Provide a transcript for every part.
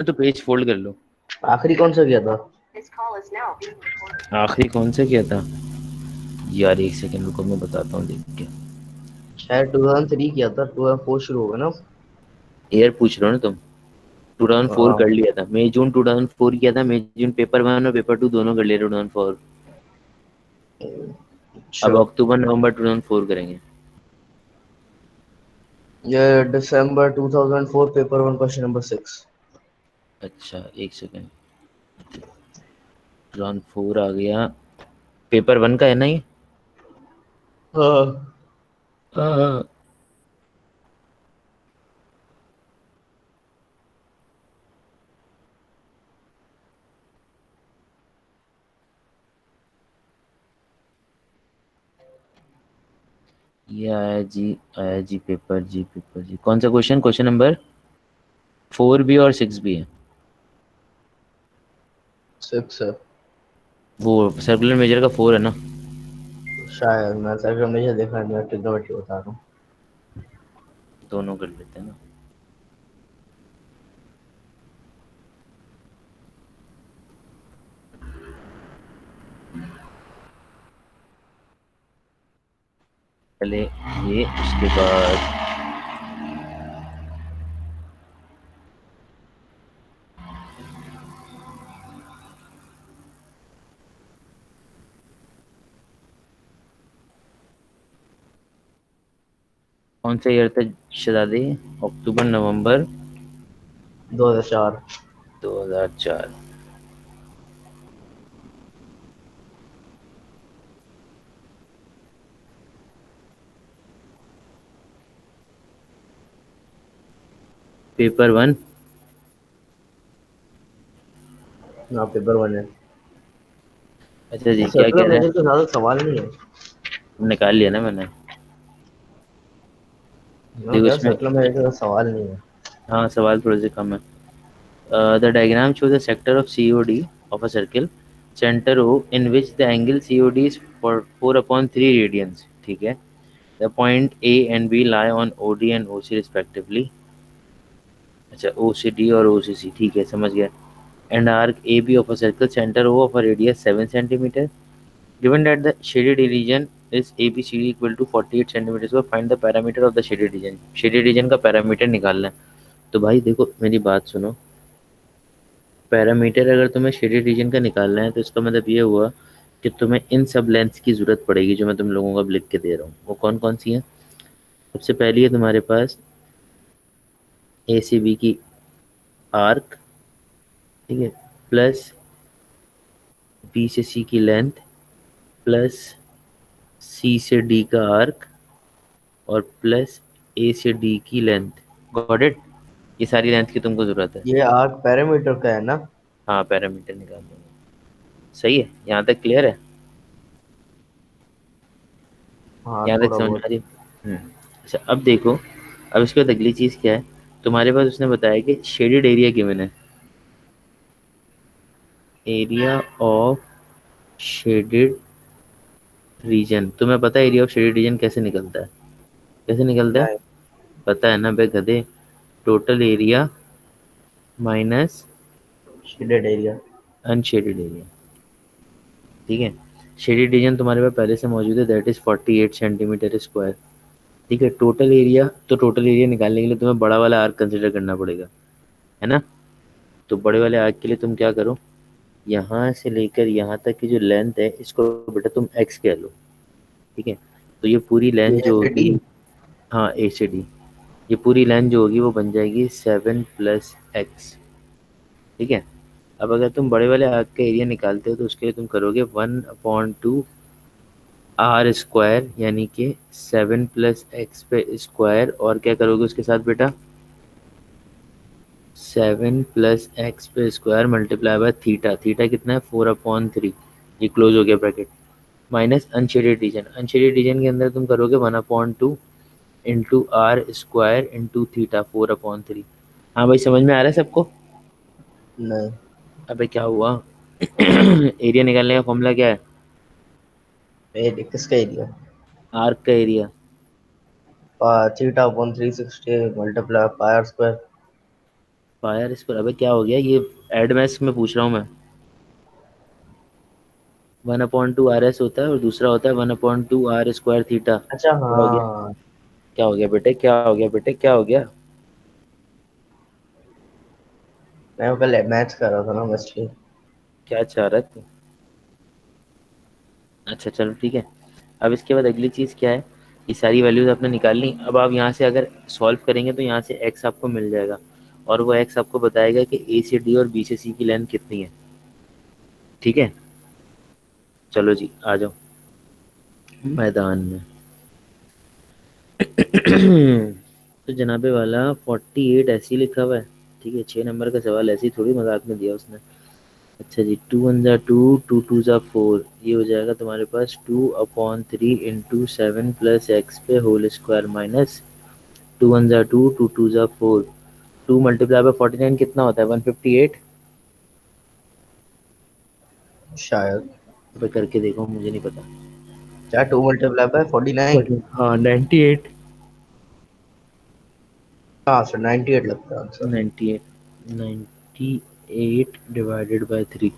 तो page fold कर लो। आखिरी कौन सा किया था? आखिरी कौन सा किया था यार, एक सेकंड रुको, मैं बताता हूँ देख के। शायद 2003 किया था, 2004 शुरू होगा ना। ईयर पूछ रहे हो ना तुम? 2004 हाँ। कर लिया था, मई जून 2004 किया था, मई जून पेपर वन और पेपर टू दोनों कर लिया 2004। अच्छा। अब अक्टूबर नवंबर 2004 करेंगे। ये दिसंबर 2004 पेपर वन क्वेश्चन नंबर 6। अच्छा एक सेकंड, 2004 आ गया, पेपर वन का है ना ये? हाँ। हाँ। ये आया जी पेपर जी, पेपर जी कौन सा क्वेश्चन, क्वेश्चन नंबर 4 भी और 6 भी है? 6 है। वो सर्कुलर मेजर का 4 है ना? शायद मैं सर हमेशा देखा नहीं, मैं टिक बता रहा हूँ। दोनों कर लेते हैं ना। पहले ये, उसके बाद कौन सा ईयर था शहजादी? अक्टूबर नवंबर 2004। 2004। Paper one. हाँ पेपर वन है। अच्छा जी, क्या सर्कुलर कह रहे मेजर हैं? तो ज्यादा सवाल नहीं है। निकाल लिया ना मैंने। हाँ देखो क्या, इसमें, सर्कुलर मेजर का सवाल नहीं है। हाँ सवाल थोड़े से कम है। The diagram show the sector of COD of a circle, center O, in which the angle COD is for 4/3 radians, ठीक है। The point A and B lie on OD and OC respectively। अच्छा OCD और OCC, ठीक है समझ गया। And arc AB of a circle, center O of a radius 7 centimeter, given that the shaded region is ABCD equal to 48 centimeters, so find the parameter of the shaded region। shaded region का parameter निकालना है। तो भाई देखो मेरी बात सुनो, parameter अगर तुम्हें शेडेड रीजन का निकालना है तो इसका मतलब ये हुआ कि तुम्हें इन सब लेंथ्स की जरूरत पड़ेगी जो मैं तुम लोगों को अब लिख के दे रहा हूँ। वो कौन कौन सी हैं? सबसे पहली है तुम्हारे पास ए से बी की आर्क, ठीक है, प्लस बी से सी की लेंथ, प्लस सी से डी का आर्क, और प्लस ए से डी की लेंथ। Got it? ये सारी लेंथ की तुमको जरूरत है। ये आर्क पैरामीटर का है ना? हाँ पैरामीटर निकाल दूंगा। सही है, यहाँ तक क्लियर है? हाँ यहाँ तक थोड़ा समझ में बहुत। आ रही है? अच्छा अब देखो, अब इसके बाद अगली चीज़ क्या है। तुम्हारे पास उसने बताया कि शेडेड एरिया गिवन है, एरिया ऑफ शेडेड रीजन। तुम्हें पता है एरिया ऑफ शेडेड रीजन कैसे निकलता है? कैसे निकलता है? नहीं। पता है ना बे गधे, total area minus shaded area. Unshielded area, ठीक है। शेडेड रीजन तुम्हारे पास पहले से मौजूद है, दैट इज 48 सेंटीमीटर स्क्वायर, ठीक है। टोटल एरिया, तो टोटल एरिया निकालने के लिए तुम्हें बड़ा वाला आर्क कंसिडर करना पड़ेगा, है ना। तो बड़े वाले आर्क के लिए तुम क्या करो, यहाँ से लेकर यहाँ तक की जो लेंथ है इसको बेटा तुम एक्स कह लो, ठीक है। तो ये पूरी ये लेंथ जो है डी। होगी, हाँ ACD, ये पूरी लेंथ जो होगी वो बन जाएगी 7 + x, ठीक है। अब अगर तुम बड़े वाले आर्क का एरिया निकालते हो तो उसके लिए तुम करोगे 1/2 R² यानी कि 7 + x पे स्क्वायर, और क्या करोगे उसके साथ बेटा, 7 + x पे square multiply by theta. Theta कितना है? 4/3। ये क्लोज हो गया bracket. Minus unshaded region, unshaded region के अंदर तुम करोगे 1/2 × R² × थीटा 4/3। हाँ भाई समझ में आ रहा है सबको? नहीं। अबे क्या हुआ? एरिया निकालने का फॉर्मूला क्या है? किसका एरिया? आर्क का area. Theta upon 360 multiply pi r square. Pi r square, अबे क्या हो गया ये? एड मैथ्स में पूछ रहा हूँ मैं। 1/2 RS होता है और दूसरा होता है 1/2 R² थीटा। अच्छा क्या हो गया? हाँ। क्या हो गया बेटे, क्या हो गया बेटे, क्या हो गया? मैं पहले मैथ्स कर रहा था ना इसलिए। क्या चाह रहा है तू? अच्छा चलो ठीक है। अब इसके बाद अगली चीज़ क्या है? ये सारी वैल्यूज आपने निकाल ली। अब आप यहाँ से अगर सॉल्व करेंगे तो यहाँ से एक्स आपको मिल जाएगा, और वो एक्स आपको बताएगा कि ए से डी और बी से सी की लेंथ कितनी है। ठीक है, चलो जी आ जाओ मैदान में। तो जनाबे वाला 48 ऐसे ही लिखा हुआ है। ठीक है, 6 नंबर का सवाल ऐसे ही थोड़ी मजाक में दिया उसने। अच्छा जी, 2 1 जा 2, 2 2 जा 4, ये हो जाएगा तुम्हारे पास 2/3 × 7 + x पे होल स्क्वायर माइनस 2 1 जा 2, 2 2 जा 4। 2 × 49 कितना होता है? 158। शायद। पे करके देखो, मुझे नहीं पता। क्या 2 × 49? हाँ 98। हाँ सर 98 लगता है आंसर। 98, 98/3।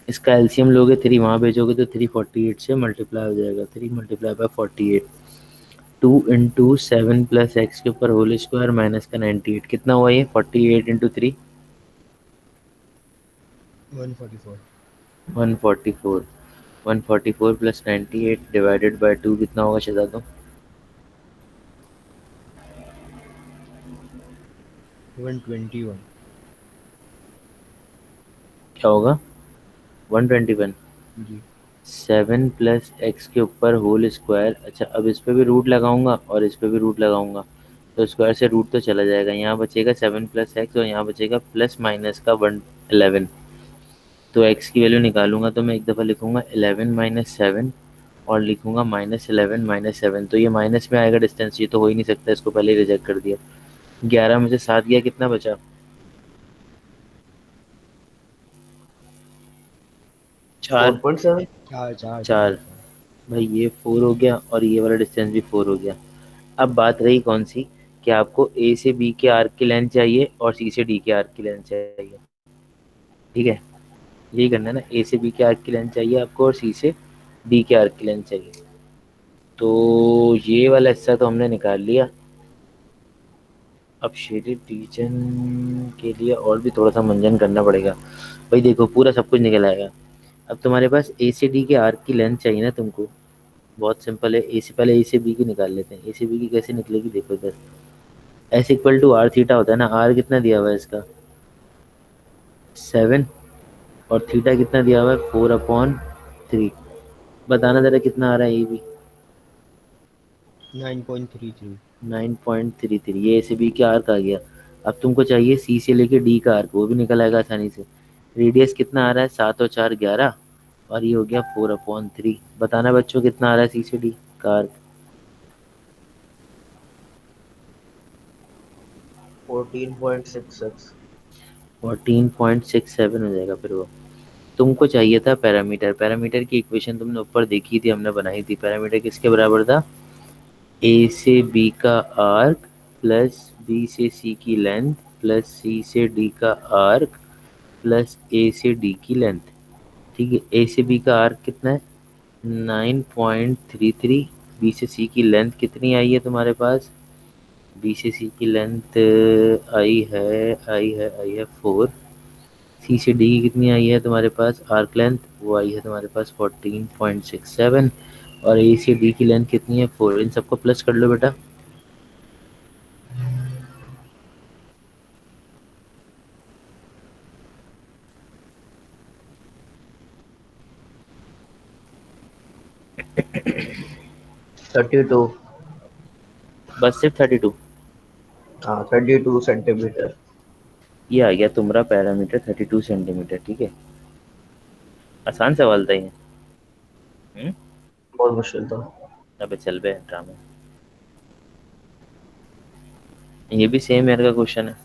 इसका एलसीएम लोगे, 3 वहाँ भेजोगे तो 348 से मल्टीप्लाई हो जाएगा। 3 × 48। 2 × 7 + x के ऊपर होल स्क्वायर माइनस का 98 कितना हुआ? ये 48 × 3 144। 144। 144 + 98/2 कितना होगा शहजाद? 121। क्या होगा? 121। जी। 7 + x के ऊपर होल स्क्वायर। अच्छा, अब इस पे भी रूट लगाऊंगा और इस पे भी रूट लगाऊंगा, तो स्क्वायर से रूट तो चला जाएगा। यहाँ बचेगा 7 + x और यहाँ बचेगा प्लस माइनस का 111। तो x की वैल्यू निकालूंगा तो मैं एक दफ़ा लिखूंगा 11 - 7 और लिखूंगा -11 - 7। तो ये माइनस में आएगा डिस्टेंस, ये तो हो ही नहीं सकता, इसको पहले ही रिजेक्ट कर दिया। 11 में से 7 गया, कितना बचा? 4। 4.7। चार चार चार 4। चार। भाई ये 4 हो गया और ये वाला डिस्टेंस भी 4 हो गया। अब बात रही कौन सी, कि आपको ए से बी के आर्क की लेंथ चाहिए और सी से डी के आर्क की लेंथ चाहिए। ठीक है, यही करना है ना, ए से बी के आर्क की लेंथ चाहिए आपको और सी से डी के आर्क की लेंथ चाहिए। तो ये वाला हिस्सा तो हमने निकाल लिया। अब शेडेड रीजन के लिए और भी थोड़ा सा मंजन करना पड़ेगा। भाई देखो, पूरा सब कुछ निकल आएगा। अब तुम्हारे पास ए से डी के आर्क की लेंथ चाहिए ना तुमको। बहुत सिंपल है, ए से पहले ए से बी की निकाल लेते हैं। ए से बी की कैसे निकलेगी, देखो इधर। S = R थीटा होता है ना। आर कितना दिया हुआ है इसका? 7। और थीटा कितना दिया हुआ है? 4/3। बताना जरा कितना आ रहा है ये भी? 9.33। 9.33। ये ए से बी का आर्क आ गया। अब तुमको चाहिए सी से लेके डी का आर्क, वो भी निकल आएगा आसानी से। रेडियस कितना आ रहा है? 7 और 4 11, और ये हो गया 4/3। बताना बच्चों कितना आ रहा है सी से डी का आर्क? 14.66। 14.67 हो जाएगा फिर वो। तुमको चाहिए था पैरामीटर। पैरामीटर की इक्वेशन तुमने ऊपर देखी थी, हमने बनाई थी। पैरामीटर किसके बराबर था? ए से बी का आर्क प्लस बी से सी की लेंथ प्लस सी से डी का आर्क प्लस ए से डी की लेंथ। ठीक है, ए से बी का आर्क कितना है? 9.33। बी से सी की लेंथ कितनी आई है तुम्हारे पास? बी से सी की लेंथ आई है 4। सी से डी की कितनी आई है तुम्हारे पास आर्क लेंथ? वो आई है तुम्हारे पास 14.67। और ए से डी की लेंथ कितनी है? 4। इन सबको प्लस कर लो बेटा। 32। बस सिर्फ 32। हाँ 32 सेंटीमीटर। ये आ गया तुम्हारा पैरामीटर 32 सेंटीमीटर। ठीक है, आसान सवाल था ये। हम्म। बहुत मुश्किल था। अबे चल बे ड्रामा। ये भी सेम ईयर का क्वेश्चन है।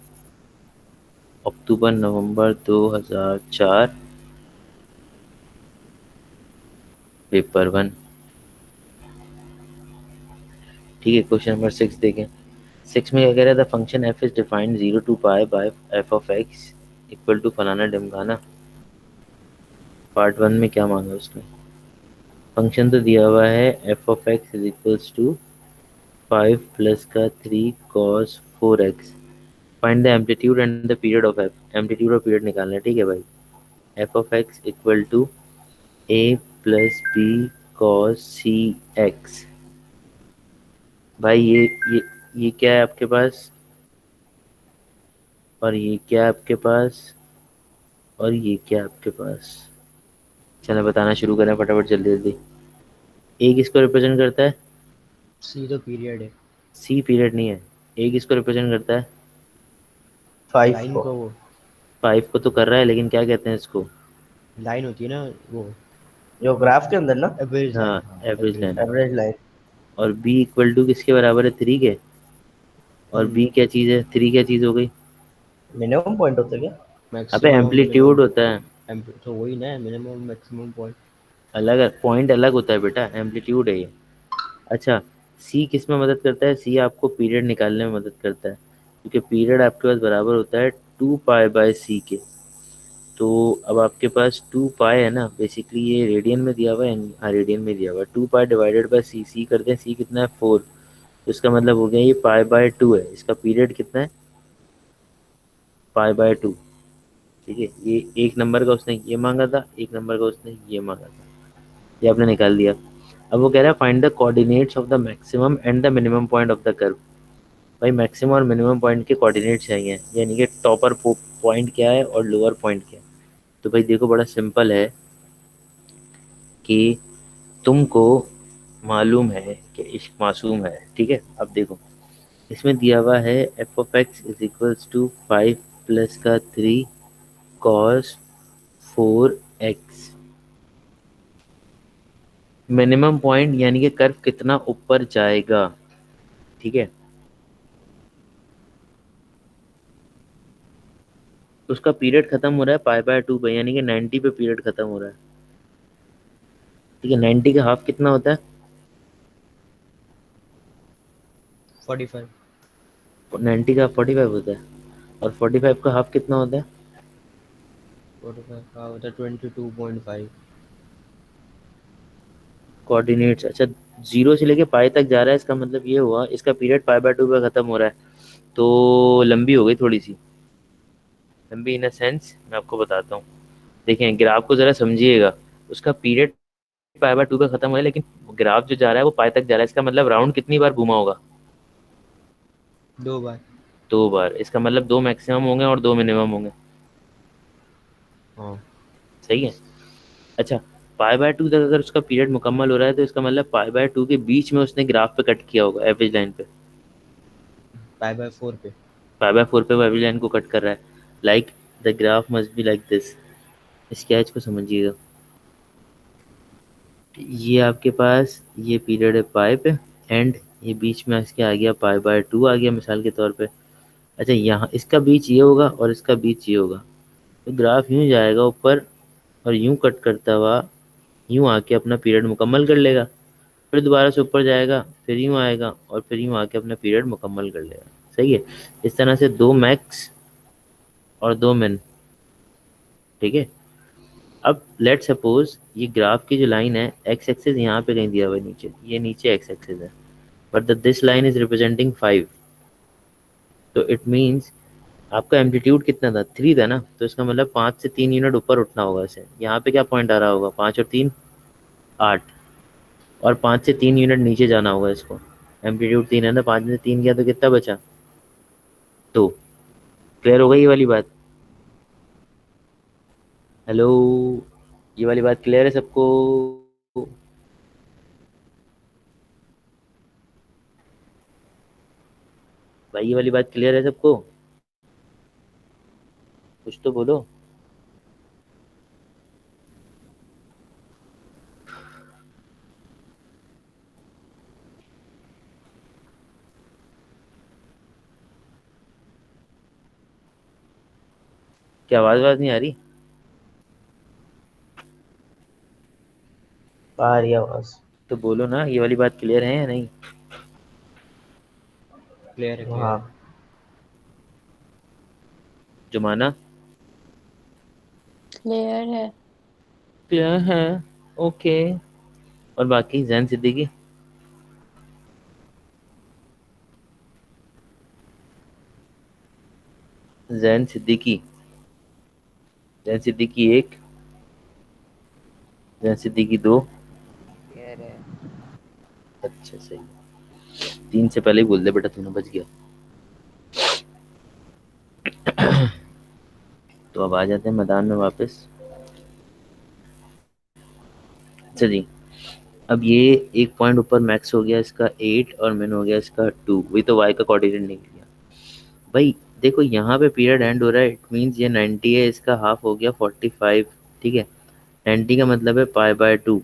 अक्टूबर नवंबर 2004, पेपर 1। ठीक है, क्वेश्चन नंबर 6 देखें। 6 में क्या कह रहा था, function f is defined 0 to pi by f of x equal to फलाना ढिमकाना। पार्ट 1 में क्या मांगा उसने, फंक्शन तो दिया हुआ है f of x is equals to 5 plus का 3 cos 4x। Find the amplitude and the period of f, amplitude और पीरियड निकालना है, ठीक है भाई। F of x equal to a plus b cos c x. भाई ये क्या है आपके पास, और ये क्या है आपके पास, और ये क्या है आपके पास। चलो बताना शुरू करें फटाफट, जल्दी जल्दी। ए किसको रिप्रेजेंट करता है, सी तो पीरियड है। सी पीरियड नहीं है। ए किसको रिप्रेजेंट करता है, 5 लाइन को। को वो 5 को तो कर रहा है, लेकिन क्या कहते हैं इसको। लाइन होती है ना वो, जो ग्राफ के अंदर ना, एवरेज हाँ, लाइन, हाँ average average line. Line. Average line. और बी इक्वल टू किसके बराबर है, 3 के। और हम्म। बी क्या चीज़ है, 3 क्या चीज़ हो गई। मिनिमम पॉइंट होता है क्या? अबे मैक्सिमम और एम्पलीट्यूड मिनिमम। होता है, तो वही ना, मिनिमम मैक्सिमम पॉइंट। अलग पॉइंट अलग होता है बेटा, एम्पलीट्यूड है ये। अच्छा, सी किस में मदद करता है, सी आपको पीरियड निकालने में मदद करता है, क्योंकि पीरियड आपके पास बराबर होता है 2 पाई बाय सी के। तो अब आपके पास 2 पाई है ना, बेसिकली ये रेडियन में दिया हुआ है, हाँ रेडियन में दिया हुआ है। 2 पाई डिवाइडेड बाय सी, सी करते हैं, सी कितना है 4। तो इसका मतलब हो गया ये पाई बाय 2 है, इसका पीरियड कितना है, पाई बाय 2। ठीक है, ये एक नंबर का उसने ये मांगा था, एक नंबर का उसने ये मांगा था, ये आपने निकाल दिया। अब वो कह रहा है find the coordinates of the maximum and the minimum point of the curve. भाई मैक्सिमम और मिनिमम पॉइंट के कोऑर्डिनेट्स चाहिए, यानी कि टॉपर पॉइंट क्या है और लोअर पॉइंट क्या है। तो भाई देखो बड़ा सिंपल है कि तुमको मालूम है कि इश्क मासूम है, ठीक है। अब देखो इसमें दिया हुआ है f of x is equals to 5 plus का 3 कॉस 4x। मिनिमम पॉइंट यानी कि कर्व कितना ऊपर जाएगा, ठीक है। उसका पीरियड खत्म हो रहा है पाई बाय 2 पे, यानी कि 90 पे पीरियड खत्म हो रहा है, ठीक है। 90 का हाफ कितना होता है, 45। 90 का 45 होता है। और 45 का हाफ कितना होता है, 45 का होता है 22.5। कोऑर्डिनेट्स। अच्छा, जीरो से लेके पाई तक जा रहा है, इसका मतलब ये हुआ इसका पीरियड पाई बाय 2 पे खत्म हो रहा है। तो लंबी हो गई थोड़ी सी, लंबी इन अ सेंस, मैं आपको बताता हूँ। देखें ग्राफ को ज़रा समझिएगा, उसका पीरियड पाई बाय 2 पे खत्म हुआ है, लेकिन ग्राफ जो जा रहा है वो पाई तक जा रहा है, इसका मतलब राउंड कितनी बार घुमा होगा, 2 बार। 2 बार। इसका मतलब 2 मैक्सिमम होंगे और 2 मिनिमम होंगे, हाँ, सही है। अच्छा, पाई बाय 2 तक अगर उसका पीरियड मुकम्मल हो रहा है, तो इसका मतलब पाई बाय 2 के बीच में उसने ग्राफ पे कट किया होगा एवरेज लाइन पे। पाई/4 पे। पाई बाय 4 पे वो एवरेज लाइन को कट कर रहा है। Like the graph must be like this. इस स्केच को समझिएगा, ये आपके पास ये पीरियड है पाई पे, एंड ये बीच में इसके आ गया पाई बाय 2 आ गया मिसाल के तौर पे। अच्छा, यहाँ इसका बीच ये होगा और इसका बीच ये होगा, तो ग्राफ यूं जाएगा ऊपर और यूं कट करता हुआ यूं आके अपना पीरियड मुकम्मल कर लेगा, फिर दोबारा से ऊपर जाएगा, फिर यूं आएगा और फिर यूं आके अपना पीरियड मुकम्मल कर लेगा, सही है। इस तरह से 2 मैक्स और 2 मिन, ठीक है। अब लेट सपोज ये ग्राफ की जो लाइन है, एक्स एक्सिस यहाँ पे कहीं दिया हुआ है नीचे, ये नीचे एक्स एक्सिस है, but the this line is representing 5। तो इट मीन्स आपका एम्पलीट्यूड कितना था, 3 था ना, तो इसका मतलब 5 से 3 यूनिट ऊपर उठना होगा इसे। यहाँ पे क्या पॉइंट आ रहा होगा, 5 और 3 8, और 5 से 3 यूनिट नीचे जाना होगा इसको। एम्पलीट्यूड 3 है ना, 5 में से 3 गया तो कितना बचा, 2। क्लियर हो गई ये वाली बात, हेलो, ये वाली बात क्लियर है सबको। भाई ये वाली बात क्लियर है सबको, कुछ तो बोलो। क्या आवाज़ आवाज़ नहीं आ रही, आ रही है आवाज। तो बोलो ना, ये वाली बात क्लियर है या नहीं। क्लियर है, क्लियर हाँ। है। जुमाना क्लियर है। क्या है? ओके। और बाकी जैन सिद्दीकी? जैन सिद्दीकी, जैन सिद्दीकी एक, जैन सिद्दीकी दो। क्लियर है। अच्छा सही। तीन से पहले ही बोल दे बेटा, तूने बच गया। तो अब आ जाते हैं मैदान में वापस। अच्छा जी, अब ये एक पॉइंट ऊपर मैक्स हो गया इसका 8 और मिन हो गया इसका 2, वही तो वाई का कोऑर्डिनेट निकल गया भाई। देखो यहाँ पे पीरियड एंड हो रहा है, इट मीन्स ये 90 है, इसका हाफ हो गया 45। ठीक है, 90 का मतलब है पाई बाय 2।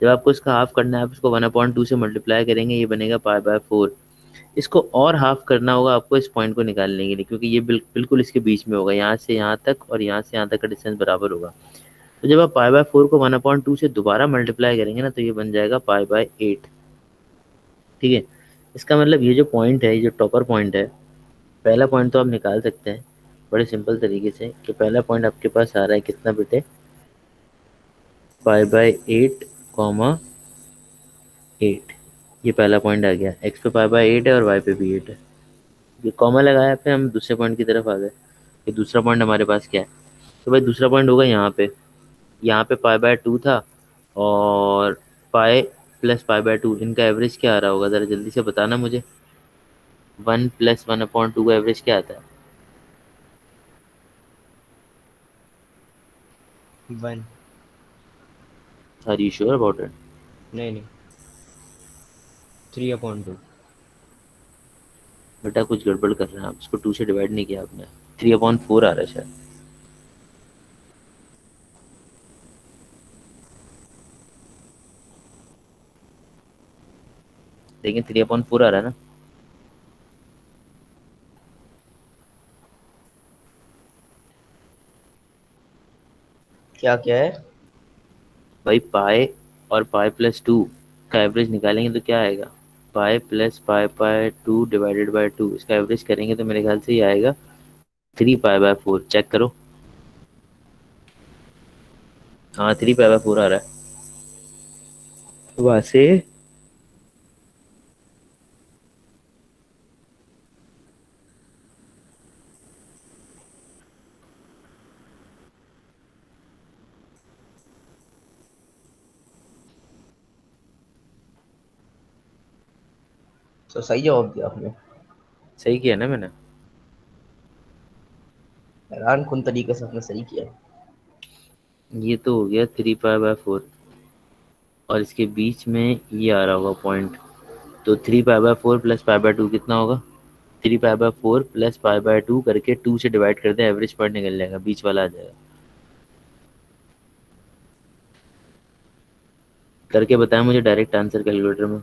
जब आपको इसका हाफ करना है, आप इसको 1/2 से मल्टीप्लाई करेंगे, ये बनेगा पाई बाय 4। इसको और हाफ करना होगा आपको इस पॉइंट को निकालने के लिए, क्योंकि ये बिल्कुल इसके बीच में होगा, यहाँ से यहाँ तक और यहाँ से यहाँ तक का डिस्टेंस बराबर होगा। तो जब आप पाई बाय 4 को 1/2 से दोबारा मल्टीप्लाई करेंगे ना, तो ये बन जाएगा पाई बाय 8। ठीक है, इसका मतलब ये जो पॉइंट है, ये जो टॉपर पॉइंट है, पहला पॉइंट तो आप निकाल सकते हैं बड़े सिंपल तरीके से, कि पहला पॉइंट आपके पास आ रहा है कितना बेटे, पाई बाय 8 कॉमा 8। ये पहला पॉइंट आ गया, एक्स पे पाई बाय 8 है और वाई पे भी 8 है। ये कॉमा लगाया, फिर हम दूसरे पॉइंट की तरफ आ गए कि दूसरा पॉइंट हमारे पास क्या है। तो भाई दूसरा पॉइंट होगा यहाँ पे, यहाँ पे पाई बाय 2 था, और पाई प्लस पाई बाय 2, इनका एवरेज क्या आ रहा होगा, ज़रा जल्दी से बताना मुझे। 1 प्लस 1/2 का एवरेज क्या आता है? 1। Are you sure about it? नहीं नहीं, 3/2। बेटा कुछ गड़बड़ कर रहे हैं आप, इसको 2 से डिवाइड नहीं किया आपने। 3/4 आ रहा है शायद। लेकिन 3/4 आ रहा है ना। क्या क्या है? भाई पाई और पाई प्लस 2 का एवरेज निकालेंगे तो क्या आएगा, pi plus pi by 2 divided by 2, इसका एवरेज करेंगे तो मेरे ख्याल से ये आएगा 3 पाई बाय 4। चेक करो। हाँ 3 पाई बाय 4 आ रहा है। वहाँ से तो सही जवाब दिया आपने। सही किया ना मैंने। हैरान कुन तरीके से आपने सही किया। ये तो हो गया 3 पाई बाय 4, और इसके बीच में ये आ रहा होगा पॉइंट। तो 3 pi by 4 plus pi by 2 कितना होगा, 3 pi by 4 plus pi by 2 करके 2 से डिवाइड कर दे, एवरेज पॉइंट निकल जाएगा, बीच वाला आ जाएगा। करके बताया मुझे डायरेक्ट आंसर कैलकुलेटर में।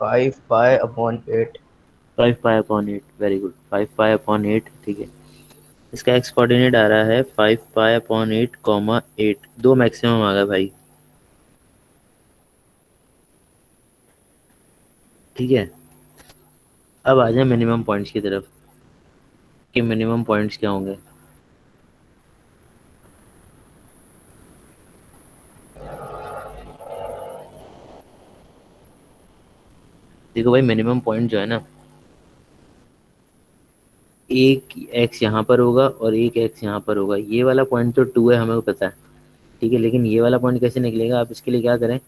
5 पाई/8। 5 पाई/8, वेरी गुड, 5 पाई/8। ठीक है, इसका एक्स कोऑर्डिनेट आ रहा है 5 पाई/8 दो मैक्सिमम आ गया भाई। ठीक है, अब आ जाए मिनिमम पॉइंट्स की तरफ, कि मिनिमम पॉइंट्स क्या होंगे। देखो भाई, मिनिमम पॉइंट जो है ना, एक एक्स यहाँ पर होगा और एक एक्स यहाँ पर होगा। ये वाला पॉइंट तो 2 है, हमें को पता है। ठीक है, लेकिन ये वाला पॉइंट कैसे निकलेगा, आप इसके लिए क्या करें,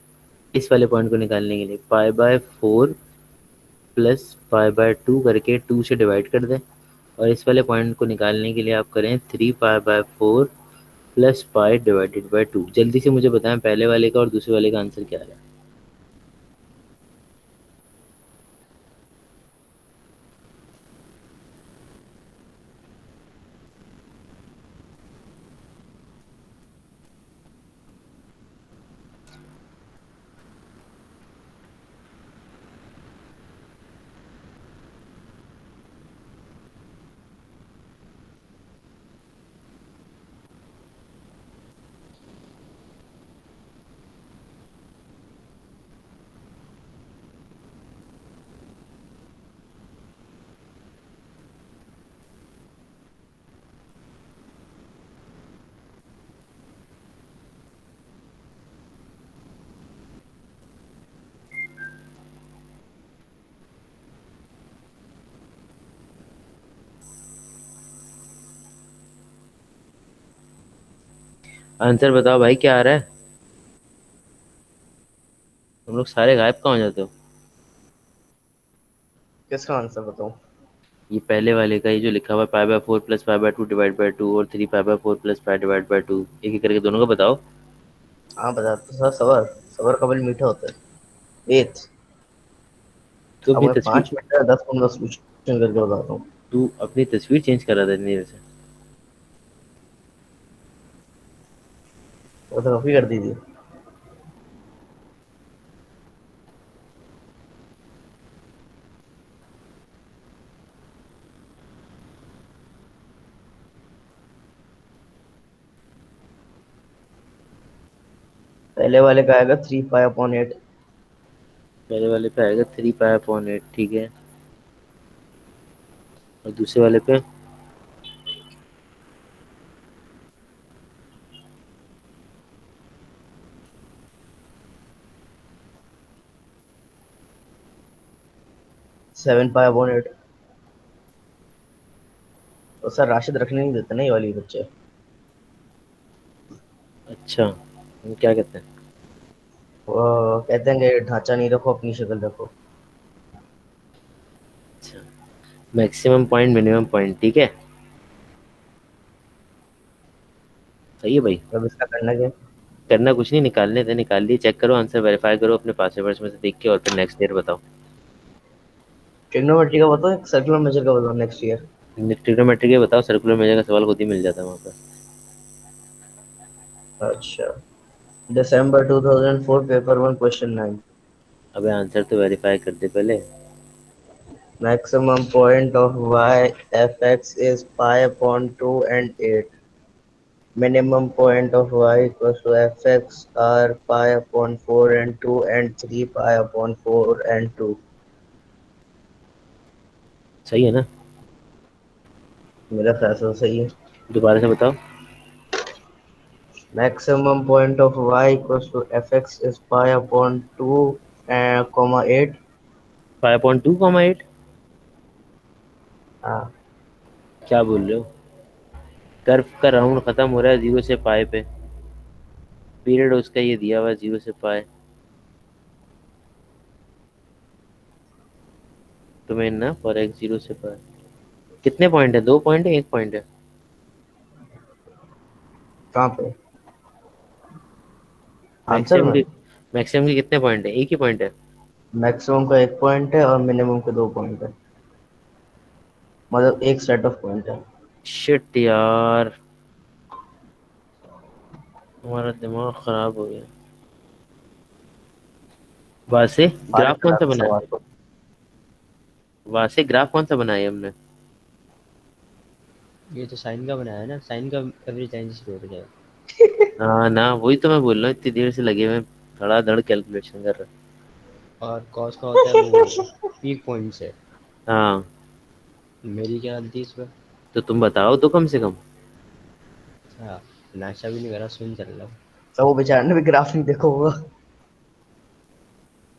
इस वाले पॉइंट को निकालने के लिए pi by 4 plus pi by 2 करके 2 से डिवाइड कर दें, और इस वाले पॉइंट को निकालने के लिए आप करें 3 pi by 4 plus pi divided by 2। जल्दी से मुझे बताएं पहले वाले का और दूसरे वाले का आंसर क्या आ रहा है। आंसर बताओ भाई, क्या आ रहा है? तुम लोग सारे गायब कहाँ हो जाते हो? किसका आंसर बताऊं? ये पहले वाले का, ये जो लिखा हुआ है pi bye 4 plus pi by 2 divide by 2 और 3 pi by 4 plus pi divide by 2, एक एक करके दोनों का बताओ। हाँ बता तो सर, सबर सबर का बल मीठा होता है। वेट। तू अब अपनी मैं तस्वीर 5 मिनट या 10-15 क्वेश्चन करके बताता हूँ। तू अपनी तस्वीर चेंज करा था इतनी देर से। वो तो कॉपी कर दी थी। पहले वाले का आएगा 3 पाई अपॉन 8। पहले वाले पे आएगा 3 पाई अपॉन 8, ठीक है। और दूसरे वाले पे? 7 पाई अपॉन 8। तो सर राशिद रखने नहीं देते ना ये वाली बच्चे। अच्छा, हम क्या कहते हैं? वो कहते हैं कि ढांचा नहीं रखो, अपनी शक्ल रखो। अच्छा, मैक्सिमम पॉइंट मिनिमम पॉइंट, ठीक है। सही है भाई। अब इसका करना क्या? करना कुछ नहीं, निकालने थे, निकाल लिए, चेक करो आंसर, वेरीफाई करो अपने पासवर्ड्स में से देख के, और फिर नेक्स्ट ईयर बताओ। ट्रिग्नोमेट्री का बताओ, सर्कुलर मेजर का बताओ नेक्स्ट ईयर। ट्रिग्नोमेट्री के बताओ, सर्कुलर मेजर का सवाल खुद ही मिल जाता है वहाँ पर। अच्छा। दिसंबर 2004 पेपर 1 क्वेश्चन 9। अबे आंसर तो वेरीफाई कर दे पहले। Maximum point of y fx is pi upon 2 and 8. Minimum point of y equals to fx are pi upon 4 and 2 and 3 pi upon 4 and 2. सही है ना? मेरा फैसला सही है। दोबारा से बताओ। Maximum point of y equals to fx is pi upon 2 comma 8. 5.2,8? हाँ। क्या बोल रहे हो? कर्व का राउंड खत्म हो रहा है 0 से पाए पे। पीरियड उसका ये दिया हुआ है 0 से पाए। तुम्हें ना फॉर एक्स 0 से पाए। कितने पॉइंट है? 2 पॉइंट है, 1 पॉइंट है? कहाँ पे? आंसर मैक्सिमम में। के मैक्सिमम के कितने पॉइंट है? एक ही पॉइंट है? मैक्सिमम का 1 पॉइंट है और मिनिमम के 2 पॉइंट है। मतलब एक सेट ऑफ पॉइंट है। शिट यार, हमारा दिमाग खराब हो गया। वहां से फारिग ग्राफ कौन करा सा था बना है? सवाल को। वहां से ग्राफ कौन सा बनाया है हमने? ये तो साइन का बनाया है ना, साइन का एवरेज लाइन से जोड़ जाए। हाँ ना, वही तो मैं बोल रहा हूँ, इतनी देर से लगे हुए हैं, धड़ाधड़ कैलकुलेशन कर रहा और कॉस का होता है वो पीक पॉइंट से। है। हाँ, मेरी क्या गलती इस पर? तो तुम बताओ तो कम से कम। अच्छा, नाश्ता भी नहीं करा, सुन चल रहा हूँ। सब वो बेचारे ने भी ग्राफ नहीं देखा होगा।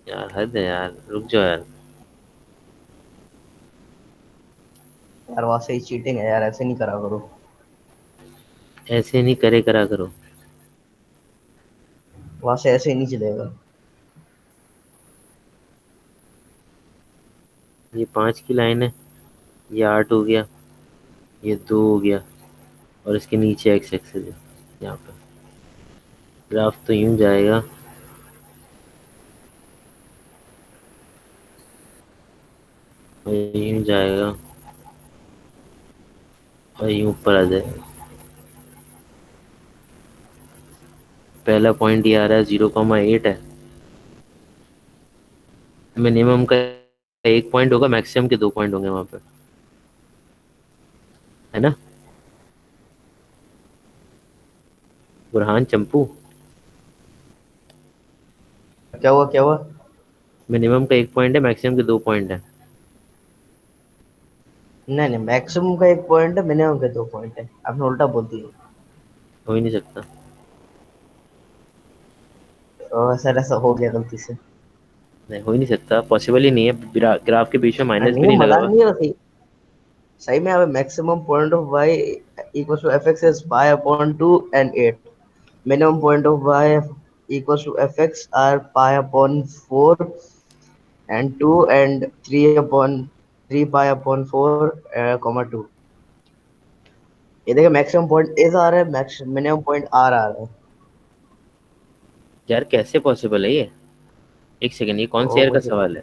यार हद है यार, रुक जाओ यार। यार वहां से ही चीटिंग है यार, ऐसे नहीं करा करो। ऐसे नहीं करे करा करो। वहां से ऐसे ही नहीं चलेगा। ये 5 की लाइन है, ये 8 हो गया, ये 2 हो गया, और इसके नीचे एक्स एक्सिस है यहाँ पे। ग्राफ तो यूं जाएगा, और यूं जाएगा, और यूं ऊपर आ जाएगा। पहला पॉइंट ये आ रहा है 0,8 है। मिनिमम का 1 पॉइंट होगा, मैक्सिमम के 2 पॉइंट होंगे वहां पे, है ना? बुरहान चंपू। क्या हुआ क्या हुआ? मिनिमम का 1 पॉइंट है, मैक्सिमम के 2 पॉइंट है। नहीं नहीं, मैक्सिमम का 1 पॉइंट है, मिनिमम के 2 पॉइंट है, आपने उल्टा बोल दिया। हो ही नहीं सकता। सर ऐसा हो गया गलती से। नहीं, हो ही नहीं सकता, पॉसिबल ही नहीं है। ग्राफ के बीच में माइनस भी नहीं नहीं लगा मजाक हुआ। नहीं है सही। सही में अब maximum point of y equal to f x is pi upon 2 and 8। minimum point of y equals to fx are pi upon 4 and 2 and 3 upon 3 pi upon 4 comma 2। ये देखिए मैक्सिमम पॉइंट इस आ रहा है, मैक्स मिनिमम पॉइंट आर आ रहा है। यार कैसे possible है ये? एक सेकंड, ये कौन से तो ईयर का मुझे सवाल है?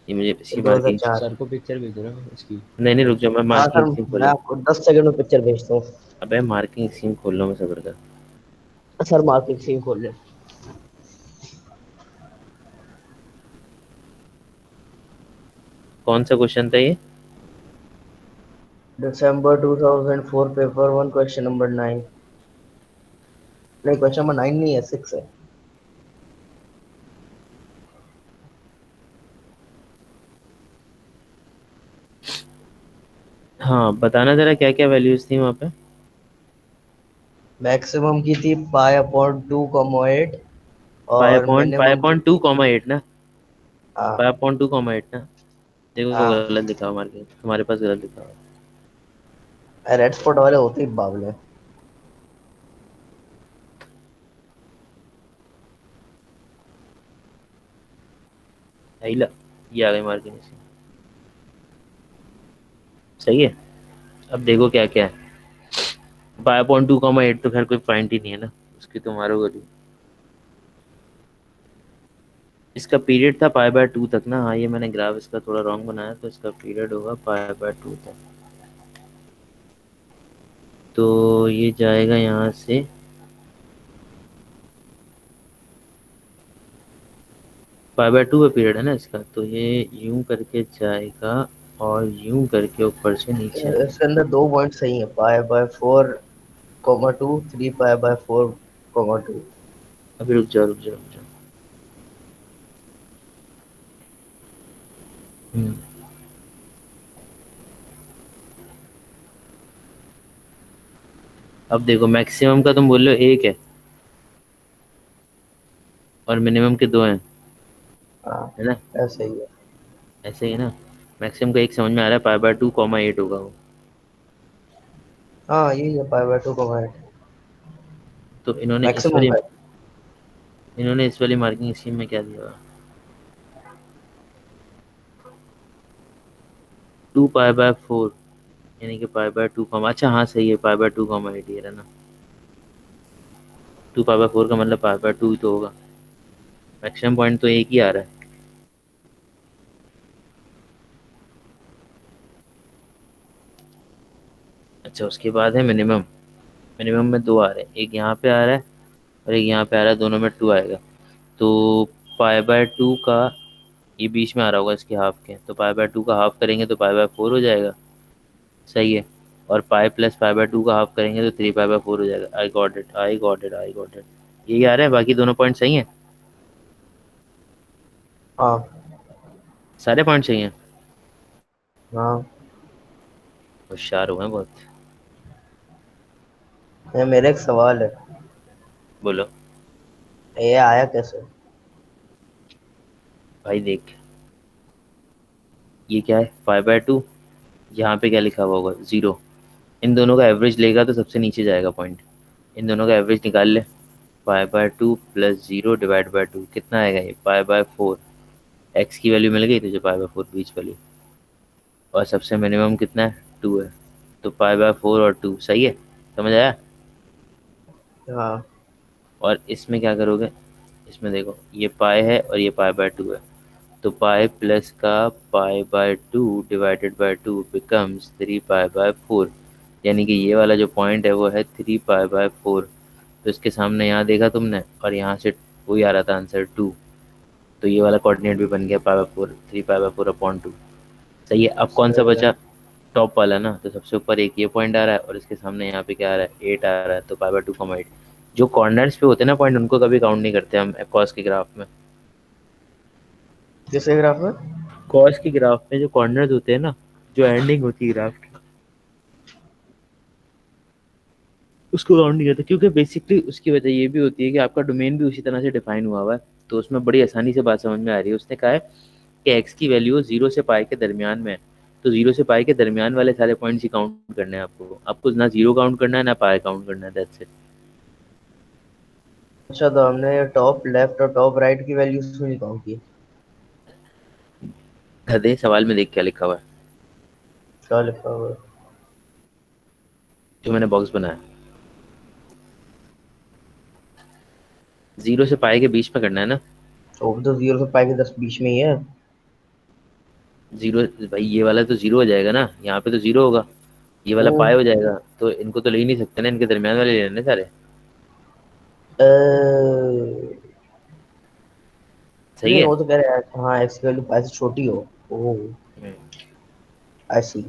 ये मुझे इसकी मार्किंग। 2004। सर को पिक्चर भेज दो ना इसकी। नहीं नहीं, रुक जाओ, मैं हाँ मार्किंग सर, स्कीम खोल मैं रहा हूँ। आपको 10 सेकंड में पिक्चर भेजता हूँ। अबे मार्किंग स्कीम खोल रहा हूँ मैं, सब्र कर। सर मार्केट से ही खोल ले। कौन सा क्वेश्चन था ये? दिसंबर 2004 पेपर 1 क्वेश्चन नंबर 9। नहीं, क्वेश्चन नंबर 9 नहीं है, 6 है। हाँ बताना जरा, क्या क्या वैल्यूज थी वहाँ पे? मैक्सिमम की थी पाई अपॉन 2,8 और पाई मिनिमम की अपॉन टू थी। कॉमा एट ना? हाँ। Pi upon two comma eight ना? देखो हाँ, गलत लिखा हुआ मार्किंग, तुम्हारे पास गलत लिखा हुआ। रेड स्पॉट वाले होते ही बावले। है ला, ये आ गई मार्किंग स्कीम। सही है। अब देखो क्या क्या है। Pi upon two comma eight तो खैर कोई पॉइंट ही नहीं है ना, उसकी तो मारोगे नहीं। इसका पीरियड था पाई बाय टू तक ना? हाँ, ये मैंने ग्राफ इसका थोड़ा रॉन्ग बनाया, तो इसका पीरियड होगा पाई बाय टू तक। तो ये जाएगा यहाँ से, पाई बाय टू का पीरियड है ना इसका, तो ये यूं करके जाएगा और यूं करके ऊपर से नीचे आएगा। इसके अंदर 2 पॉइंट सही है, पाई बाय 4,2, 3 पाई बाय 4,2। अभी रुक जाओ रुक जाओ रुक जाओ। हम्म, अब देखो मैक्सिमम का तुम बोल रहे हो एक है और मिनिमम के दो हैं, हाँ, है ना? ऐसे ही है। ऐसे ही है ना? मैक्सिमम का एक समझ में आ रहा है, pi by two comma eight होगा वो। हाँ, यही है, पाई बाय 2,8 तो मैक्सिमम का। इन्होंने इस वाली मार्किंग स्कीम में क्या दिया? टू पाई बाय फोर, यानी कि पाई बाय टू कॉमा, अच्छा हाँ सही है, pi by two comma eight ये रहा ना। टू पाई बाय फोर का मतलब पाई बाय टू ही तो होगा। मैक्सिमम पॉइंट तो एक ही आ रहा है। अच्छा उसके बाद है मिनिमम। मिनिमम में दो आ रहे हैं, एक यहाँ पे आ रहा है और एक यहाँ पे आ रहा है, दोनों में टू आएगा। तो पाई बाय टू का, ये बीच में आ रहा होगा इसके हाफ के, तो पाई बाय टू का हाफ करेंगे तो पाई बाय फोर हो जाएगा। सही है। और pi plus pi by to का हाफ करेंगे तो थ्री पाई बाय फोर हो जाएगा। I got it, I got it, I got it. यही आ रहा है, बाकी दोनों पॉइंट सही हैं। हाँ। सारे पॉइंट सही हैं। हाँ, होशियार हुए हैं बहुत। ये मेरा एक सवाल है, बोलो। ये आया कैसे? भाई देख, ये क्या है, फाइव बाय टू, यहाँ पे क्या लिखा हुआ होगा, ज़ीरो। इन दोनों का एवरेज लेगा तो सबसे नीचे जाएगा पॉइंट। इन दोनों का एवरेज निकाल ले। Five by two plus zero divide by two कितना आएगा, ये पाई बाय फोर। एक्स की वैल्यू मिल गई तुझे, पाई बाय फोर बीच वाली। और सबसे मिनिमम कितना है, टू है। तो पाई बाय फोर और टू सही है। समझ आया? हाँ। और इसमें क्या करोगे, इसमें देखो ये पाई है और ये पाई बाय टू है। तो पाई प्लस का पाई by two divided by two becomes three pi by four. यानी कि ये वाला जो पॉइंट है वो है थ्री पाई बाय फोर। तो इसके सामने यहाँ देखा तुमने, और यहाँ से वही आ रहा था आंसर टू। तो ये वाला कोऑर्डिनेट भी बन गया pi by four, three pi by four upon two. सही है। अब कौन सा सही है। बचा? टॉप वाला ना, तो सबसे ऊपर एक ये पॉइंट आ रहा है और इसके सामने यहाँ पे क्या आ रहा है, एट आ रहा है, तो pi by two comma eight. जो कॉर्नर्स पे होते हैं ना पॉइंट, उनको कभी काउंट नहीं करते हम कॉस के ग्राफ में। किस ग्राफ में? कॉस के ग्राफ में जो कॉर्नर्स होते हैं ना, जो एंडिंग होती है ग्राफ की, उसको काउंट नहीं करते, क्योंकि बेसिकली उसकी वजह ये भी होती है कि आपका डोमेन भी उसी तरह से डिफाइन हुआ हुआ है। तो उसमें बड़ी आसानी से बात समझ में आ रही है। उसने कहा है कि एक्स की वैल्यू जीरो से पाई के दरमियान में है। तो जीरो से पाई के दरमियान वाले सारे पॉइंट्स ही काउंट करने हैं आपको। आपको ना जीरो काउंट करना है ना पाई काउंट करना है, दैट्स इट। अच्छा, तो हमने टॉप लेफ्ट और टॉप राइट की वैल्यूज क्यों नहीं काउंट की? गधे, सवाल में देख क्या लिखा हुआ है क्या लिखा हुआ है? जो मैंने बॉक्स बनाया। जीरो से पाई के बीच में करना है ना। तो वो तो 0 से पाई के 10 बीच में ही है। जीरो, भाई ये वाला तो जीरो हो जाएगा ना, यहाँ पे तो जीरो होगा, ये वाला ओ, पाई हो जाएगा, तो इनको तो ले ही नहीं सकते ना, इनके दरमियान वाले ले लेने सारे। अ, सही नहीं, है। वो तो कह रहे हैं हाँ एक्स की वैल्यू पाई से छोटी हो। Oh, I see.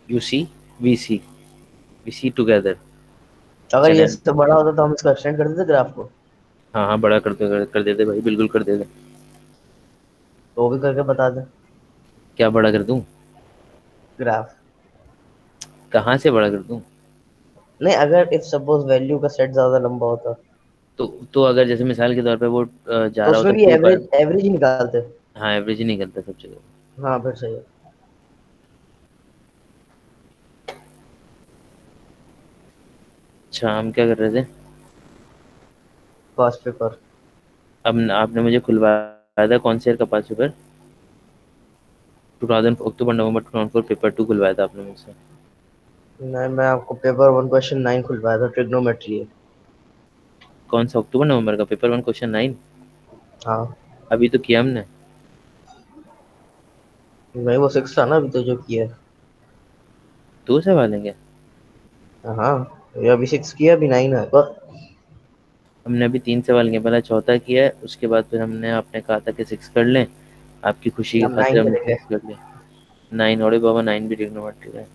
You see, we see together. अगर ये चलें। इससे बड़ा होता तो हम इसको एक्सटेंड कर देते ग्राफ को। हाँ हाँ, बड़ा कर देते भाई, बिल्कुल कर देते। तो वो भी करके बता दे क्या बड़ा कर दूं? ग्राफ। कहाँ से बड़ा कर दूं? नहीं, अगर इफ सपोज वैल्यू का सेट ज्यादा लंबा होता तो अगर जैसे मिसाल के तौर पे वो जा तो रहा उसमें होता भी टू पर। एवरेज एवरेज ही निकालते। हाँ, एवरेज ही नहीं करता सब जगह। हाँ, फिर सही है। अच्छा, हम क्या कर रहे थे? Past paper. अब आपने मुझे खुलवाया था कौन से ईयर का पास पेपर? 2000 अक्टूबर नवंबर 2004 पेपर टू खुलवाया था आपने मुझसे। नहीं, मैं आपको पेपर 1 क्वेश्चन 9 खुलवाया था, ट्रिग्नोमेट्री है। कौन सा अक्टूबर नवंबर का पेपर वन क्वेश्चन 9? हाँ। अभी तो किया हमने। नहीं, वो 6 था ना अभी तो जो किया है। दो सवाल हैं क्या? हाँ, ये अभी 6 किया, अभी 9 है पर। हमने अभी 3 सवाल किए, पहला चौथा किया है, उसके बाद फिर हमने आपने कहा था कि 6 कर लें, आपकी खुशी की हम खातिर 9 हमने करेंगे। 6 कर लिया। 9, और बाबा 9 भी ट्रिग्नोमेट्री का है।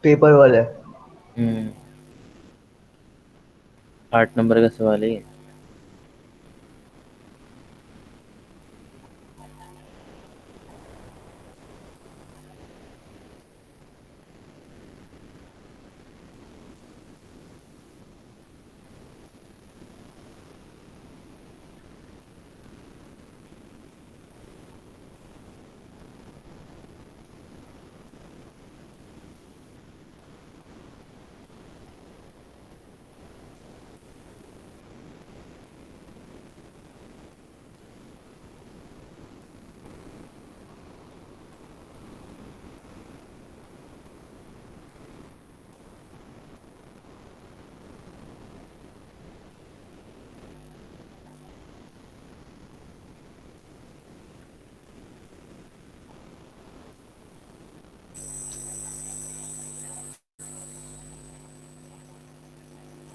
पेपर वाले। हम्म, 8 नंबर का सवाल है ये।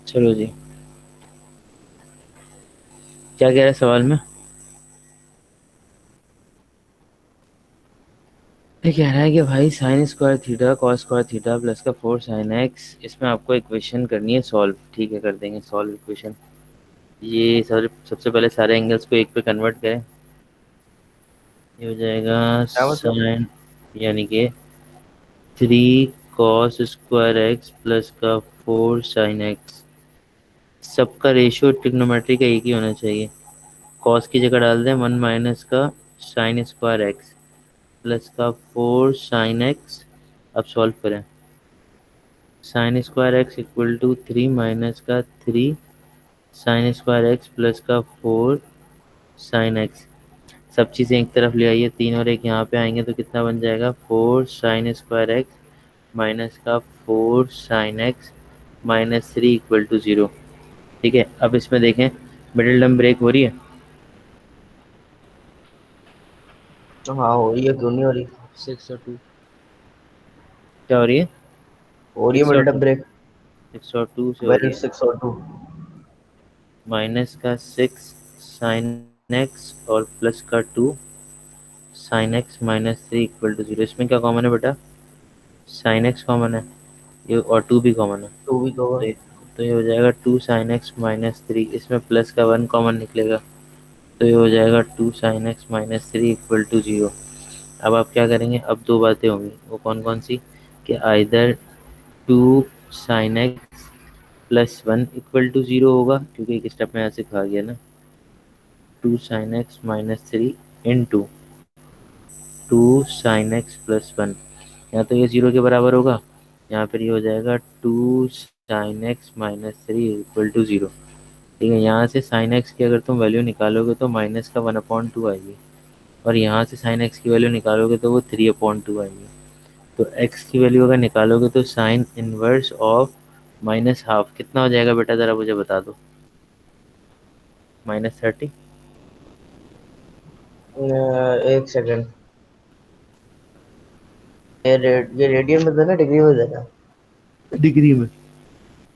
चलो जी, क्या कह रहा है सवाल में? ये कह रहा है कि भाई sine square theta cos square theta plus का 4 sin x, इसमें आपको इक्वेशन करनी है सॉल्व। ठीक है, कर देंगे सॉल्व इक्वेशन। ये सबसे पहले सारे एंगल्स को एक पे कन्वर्ट करें। ये हो जाएगा क्या मतलब? साइन, यानी कि 3 cos स्क्वायर x प्लस का 4 sin x। सबका रेशियो ट्रिग्नोमेट्री का एक ही होना चाहिए। कॉस की जगह डाल दें 1 - का sin स्क्वायर x प्लस का 4 sin x। अब सॉल्व करें। sin square x equal to 3 - का 3 sin स्क्वायर x प्लस का 4 sin x। सब चीज़ें एक तरफ ले आइए, 3 और 1 यहाँ पे आएंगे तो कितना बन जाएगा? 4 sin स्क्वायर x माइनस का 4 sin x -3 इक्वल टू 0। ठीक है, अब इसमें देखें मिडिल टर्म ब्रेक हो रही है। हाँ, हो रही है, क्यों नहीं हो रही? 6 और 2। क्या हो रही है? हो रही है 6 और 2, मिडल ब्रेक। 6 और 2 से हो रही वेल, है। 6 और 2। माइनस का 6 sin x और प्लस का 2 sin x -3 इक्वल टू 0। इसमें क्या कॉमन है बेटा? sin x कॉमन है, ये और 2 भी कॉमन है। 2 भी तो तो होगा। ये तो ये हो जाएगा 2 sin x -3, इसमें प्लस का 1 कॉमन निकलेगा, तो ये हो जाएगा 2 sin x -3 इक्वल टू 0। अब आप क्या करेंगे? अब दो बातें होंगी, वो कौन कौन सी? कि either 2 sin x +1 equal to 0 होगा, क्योंकि एक स्टेप में ऐसे कहा गया ना, 2 sin x -3 into 2 sin x +1, या तो ये 0 के बराबर होगा, यहाँ पर ये हो जाएगा 2 sine x minus three equal to zero. ठीक है, यहाँ से साइन एक्स की अगर तुम वैल्यू निकालोगे तो माइनस का 1/2 आएगी, और यहाँ से साइन एक्स की वैल्यू निकालोगे तो वो 3/2 आएगी। तो एक्स की वैल्यू अगर निकालोगे तो sign inverse of minus half कितना हो जाएगा बेटा, ज़रा मुझे बता दो। -30। एक सेकंड, ये रेडियन में देना, डिग्री में देना? डिग्री में।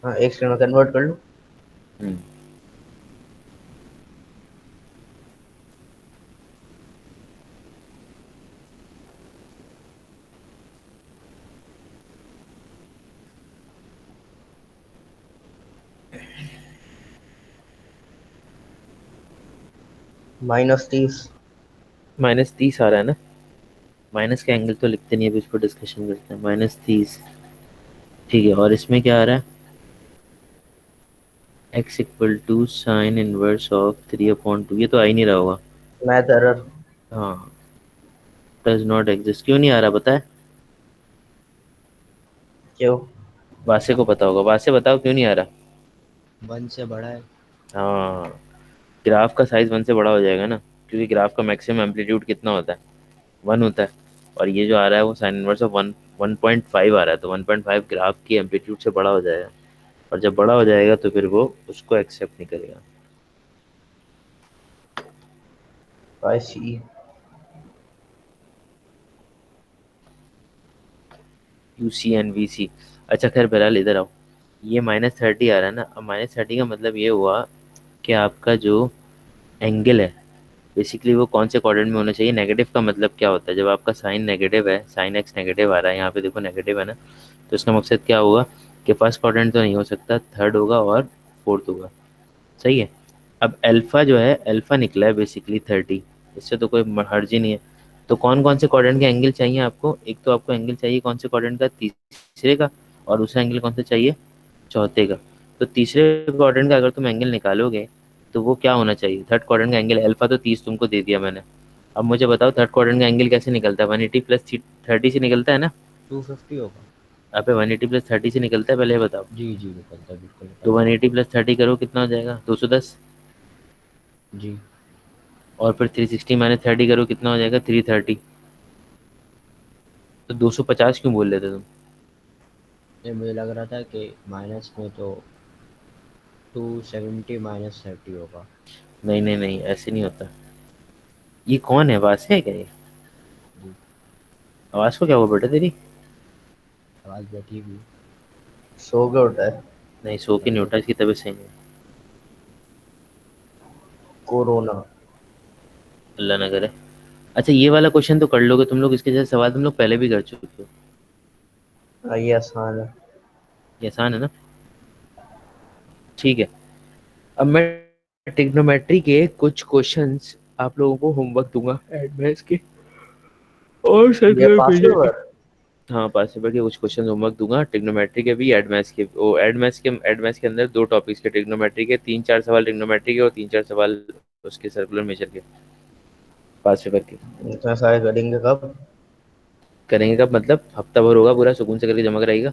हाँ, एक सेकंड में कन्वर्ट कर लो। हम्म। -30। -30 आ रहा है ना? माइनस का एंगल तो लिखते नहीं है, अभी इसको डिस्कशन करते हैं। -30। ठीक है, और इसमें क्या आ रहा है? X equal to sine inverse of 3/2, ये तो आ ही नहीं रहा होगा। Math error. हाँ, डज नॉट एग्जिस्ट क्यों नहीं आ रहा पता है? क्यों? वासे को पता होगा, वासे बताओ क्यों नहीं आ रहा। 1 से बड़ा है। हाँ, ग्राफ का साइज 1 से बड़ा हो जाएगा ना, क्योंकि ग्राफ का मैक्सिमम एम्पलीट्यूड कितना होता है? 1 होता है। और ये जो आ रहा है वो साइन इनवर्स ऑफ 1.5 आ रहा है, तो 1.5 ग्राफ की एम्पलीट्यूड से बड़ा हो जाएगा, और जब बड़ा हो जाएगा तो फिर वो उसको एक्सेप्ट नहीं करेगा। आई see. You C N V सी। अच्छा खैर बहरहाल इधर आओ। ये -30 आ रहा है ना, अब -30 का मतलब ये हुआ कि आपका जो एंगल है बेसिकली वो कौन से क्वाड्रेंट में होना चाहिए। नेगेटिव का मतलब क्या होता है, जब आपका साइन नेगेटिव है, साइन एक्स नेगेटिव आ रहा है, यहाँ पे देखो नेगेटिव है ना, तो इसका मकसद क्या होगा कि फर्स्ट क्वाड्रेंट तो नहीं हो सकता, थर्ड होगा और फोर्थ होगा। सही है। अब अल्फा जो है, अल्फा निकला है बेसिकली 30, इससे तो कोई हर्ज ही नहीं है। तो कौन कौन से क्वाड्रेंट के एंगल चाहिए आपको? एक तो आपको एंगल चाहिए कौन से क्वाड्रेंट का, तीसरे का, और दूसरा एंगल कौन सा चाहिए, चौथे का। तो तीसरे क्वाड्रेंट का अगर तुम एंगल निकालोगे तो वो क्या होना चाहिए, थर्ड क्वाड्रेंट का एंगल। अल्फा तो 30 तुमको दे दिया मैंने। अब मुझे बताओ थर्ड क्वाड्रेंट का एंगल कैसे निकलता है? 180 प्लस 30 से निकलता है ना? 250 होगा। अबे 180 प्लस 30 से निकलता है, पहले ये बताओ। जी जी, निकलता है, बिल्कुल तो निकलता 180 प्लस 30 करो कितना हो जाएगा, 210। है। जी। और फिर 360 माइनस 30 करो कितना हो जाएगा, 330। तो 250 क्यों बोल रहे थे तुम? ये मुझे लग रहा था कि माइनस में तो 270 -30 होगा। नहीं नहीं नहीं, ऐसे नहीं होता। ये कौन है, आवाज है क्या ये? जी। आवाज को क्या हुआ बेटा तेरी? आवाज़ बैठी हुई। सो के उठा है। नहीं, सो के नहीं नहीं तो उठा, इसकी तबीयत सही नहीं है। कोरोना। अल्लाह ना करे। अच्छा ये वाला क्वेश्चन तो कर लोगे तुम लोग, इसके जैसे सवाल तुम लोग पहले भी कर चुके हो। ये आसान है। ये आसान है ना? ठीक है। अब मैं ट्रिग्नोमेट्री के कुछ क्वेश्चंस आप लोगों को होमवर्क दूंगा एडवांस के, और ये सर्कुलर पास मेजर के। पेपर। हाँ, पास पेपर के कुछ क्वेश्चन होमवर्क दूंगा, ट्रिग्नोमेट्री के भी, एडवांस के। वो एडवांस के अंदर दो टॉपिक्स के, ट्रिग्नोमेट्री के 3-4 सवाल ट्रिग्नोमेट्री के, और 3-4 सवाल उसके सर्कुलर मेजर के, पास पेपर के। इतना सारे करेंगे कब? करेंगे कब मतलब? हफ्ता भर होगा पूरा, सुकून से करके जमा कराएगा।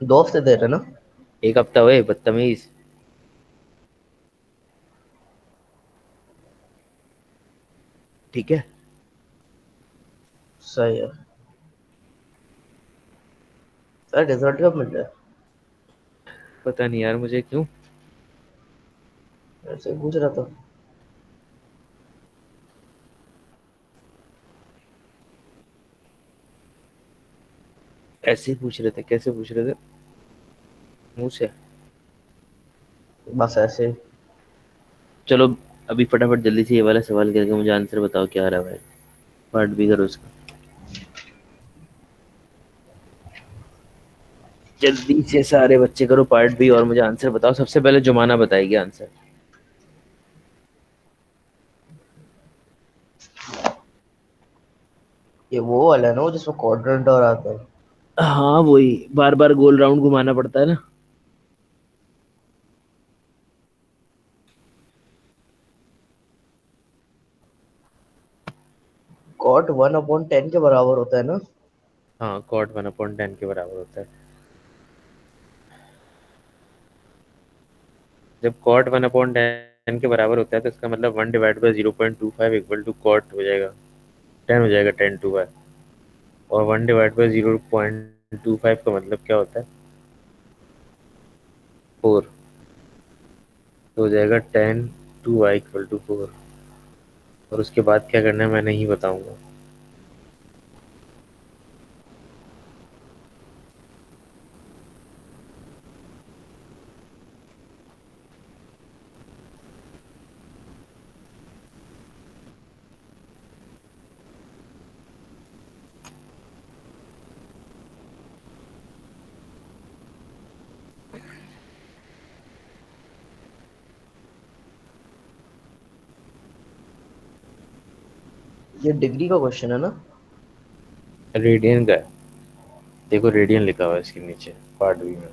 2 हफ्ते दे रहे ना? एक हफ्ता हुए बदतमीज। ठीक है। सही है। सर रिजल्ट कब मिल रहा है? पता नहीं यार मुझे क्यों। ऐसे ही पूछ रहा था। ऐसे ही पूछ रहे थे, कैसे पूछ रहे थे? मुंह से? बस ऐसे ही। चलो, अभी फटाफट जल्दी से ये वाला सवाल करके मुझे आंसर बताओ क्या आ रहा है भाई। पार्ट भी करो उसका, जल्दी से सारे बच्चे करो पार्ट भी, और मुझे आंसर बताओ। सबसे पहले जुमाना बताएगी आंसर। ये वो वाला है ना, वो जिसमें क्वाड्रेंट और आता है। हाँ वही, बार बार गोल राउंड घुमाना पड़ता है ना। कॉट 1/10 के बराबर होता है ना? हाँ, कॉट 1/10 के बराबर होता है। जब कॉट 1/10 के बराबर होता है तो इसका मतलब 1/0.25 इक्वल टू कॉट हो जाएगा 10 हो जाएगा 10 to 1। और 1/0.25 का मतलब क्या होता है 4। तो हो जाएगा 10 to y इक्वल टू 4। और उसके बाद क्या करना है मैं नहीं बताऊंगा। ये डिग्री का क्वेश्चन है ना? रेडियन का है। देखो रेडियन लिखा हुआ है इसके नीचे पार्ट बी में।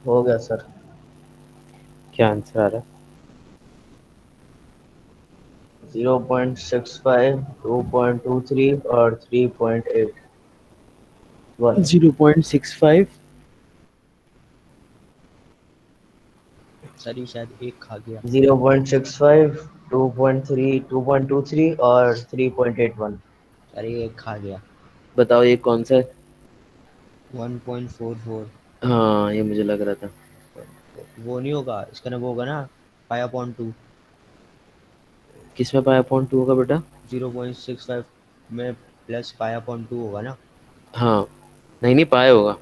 हो गया सर। क्या आंसर आ रहा 0.65, 2.23 और 3.81। है 0.65। सर ये शायद एक खा गया। 0.65, 2.3, 2.23 और 3.81। सर ये एक खा गया। बताओ ये कौन सा है। 1.44। हाँ ये मुझे लग रहा था। वो नहीं होगा, इसका ना वो होगा ना, पाई/2। किसमें पाया.2 होगा बेटा। 0.65 में प्लस पाई/2 होगा ना। हाँ नहीं नहीं पाया होगा।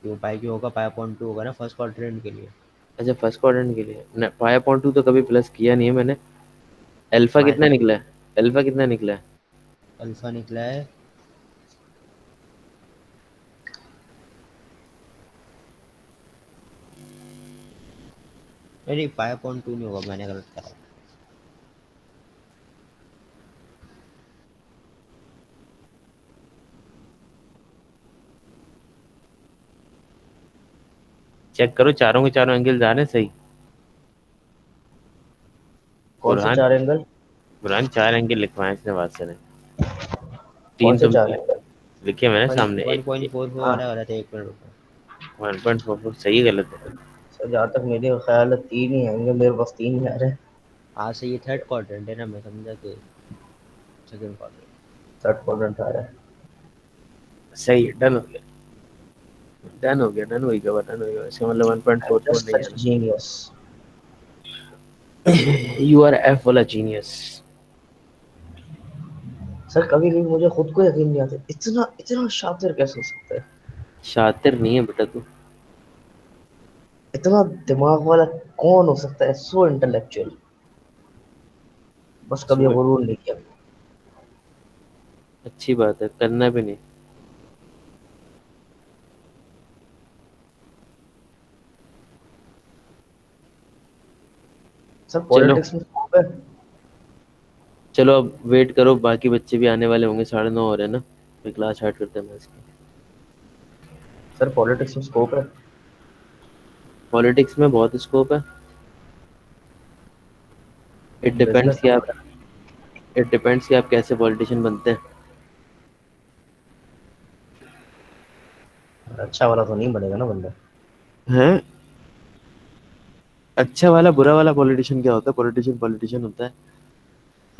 क्यों पाई क्यों होगा, पाई/2 होगा ना फर्स्ट क्वाड्रेंट के लिए। अच्छा फर्स्ट क्वाड्रेंट के लिए न पाया.2 तो कभी प्लस किया नहीं है मैंने। अल्फा पाई कितना निकला है। अल्फा कितना निकला है। अल्फा निकला है, नहीं नहीं पाई/2 नहीं होगा, मैंने गलत करा। चेक करो चारों के चारों एंगल आ रहे हैं सही। कौन से बुरहान 4 एंगल? बुरहान 4 एंगल लिखवाए इसने वाद ने। कौन 3 से तो 4 एंगल? लिखे मैंने वन सामने। 1.44 हाँ वाला गलत है, 1 मिनट रुको। 1.44 सही गलत है। सर, जहाँ तक मेरे ख्याल है 3 ही आएंगे, मेरे पास 3 ही आ रहे हैं। आज से ये थर्ड क्वाड्रेंट है ना, मैं समझा कि सेकंड फादर। थर्ड क्वाड्रेंट आ रहा है। सही है, डन हो गया, डन हो गया, डन हो गया, डन हो गया। इसका मतलब 1.44 जस्ट नहीं सच आना। जीनियस। यू आर एफ वाला जीनियस। सर कभी कभी मुझे खुद को यकीन नहीं आता, इतना इतना शातिर कैसे हो सकता है, शातिर नहीं है बेटा तू। इतना दिमाग वाला कौन हो सकता है, सो इंटेलेक्चुअल। बस कभी सो गुरूर नहीं किया। अच्छी बात है, करना भी नहीं। सर चलो, पॉलिटिक्स में स्कोप है। चलो अब वेट करो, बाकी बच्चे भी आने वाले होंगे, 9:30 हो रहे हैं ना, फिर क्लास स्टार्ट करते हैं मैथ्स की। सर पॉलिटिक्स में स्कोप है। पॉलिटिक्स में बहुत स्कोप है। इट डिपेंड्स बिजनेस कि आप कैसे पॉलिटिशियन बनते हैं। अच्छा वाला तो नहीं बनेगा ना बंदा। हैं? अच्छा वाला बुरा वाला पॉलिटिशियन क्या होता है? पॉलिटिशियन पॉलिटिशियन होता है,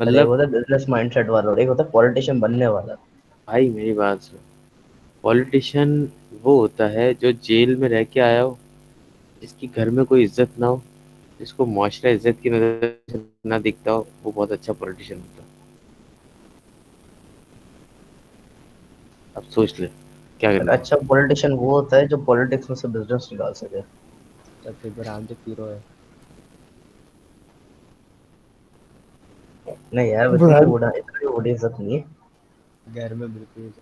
अरे मतलब। वो तो बिजनेस माइंडसेट वाला, और एक होता है पॉलिटिशियन बनने वाला। भाई मेरी बात सुन, पॉलिटिशियन वो होता है जो जेल में रह के आया हो, जिसकी घर में कोई इज्जत ना हो, जिसको मुआशरा इज्जत की नजर से ना दिखता हो, वो बहुत अच्छा पॉलिटिशियन होता है। अब सोच ले क्या सर करना है। अच्छा पॉलिटिशियन वो होता है जो पॉलिटिक्स में से बिजनेस निकाल सके। तब फिर ब्रांड तो पीरो है। नहीं यार, इतनी भी बुरा बड़ा इतनी बड़ी इज्जत नहीं है। घर में बिल्कुल